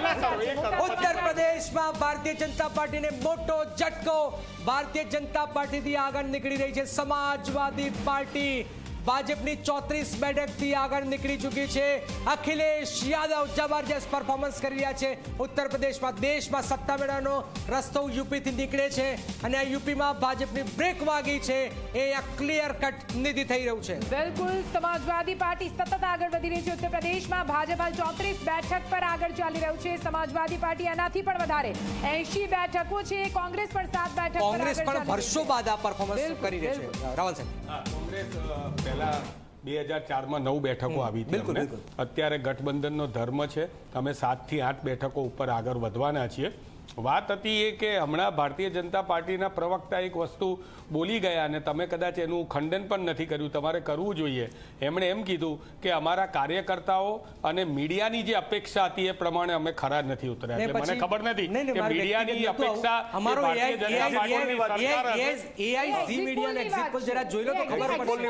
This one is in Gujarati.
उत्तर प्रदेश में भारतीय जनता पार्टी ने मोटो झटको। भारतीय जनता पार्टी थी आगे निकली रही है समाजवादी पार्टी। भाजपनी 34 બેઠક થી આગળ નીકળી ચૂકી છે। અખિલેશ યાદવ જબરજસ્ત પરફોર્મન્સ કરી રહ્યા છે ઉત્તર પ્રદેશમાં। દેશમાં સત્તા મેળવવાનો રસ્તો યુપીથી નીકળે છે અને આ યુપીમાં ભાજપની બ્રેક વાગી છે। એ એક ક્લિયર કટ નીતિ થઈ રહ્યું છે। બિલકુલ સમાજવાદી પાર્ટી સતત આગળ વધી રહી છે ઉત્તર પ્રદેશમાં। ભાજપ 34 બેઠક પર આગળ ચાલી રહ્યું છે। સમાજવાદી પાર્ટી એનાથી પણ વધારે 80 બેઠકો છે। કોંગ્રેસ પણ 7 બેઠક પર કોંગ્રેસ પણ વર્ષો બાદ આ પરફોર્મન્સ કરી રહી છે। રાવલ સાહેબ, કોંગ્રેસ પહેલા 2004માં 9 બેઠકો આવી હતી। અત્યારે ગઠબંધનનો ધર્મ છે, અમે 7 થી 8 બેઠકો ઉપર આગળ વધવાના છીએ। વાત હતી એ કે હમણાં ભારતીય જનતા પાર્ટીના પ્રવક્તા એક વસ્તુ બોલી ગયા અને તમે કદાચ એનું ખંડન પણ નથી કર્યું, તમારે કરવું જોઈએ। એમણે એમ કીધું કે અમારા કાર્યકર્તાઓ અને મીડિયાની જે અપેક્ષા હતી એ પ્રમાણે અમે ખરા નથી ઉતર્યા। એટલે મને ખબર નથી કે મીડિયાની અપેક્ષા અમારો એઆઈ ઝી મીડિયાનો એક્ઝિટ પોલ જરા જોઈ લો તો ખબર પડે।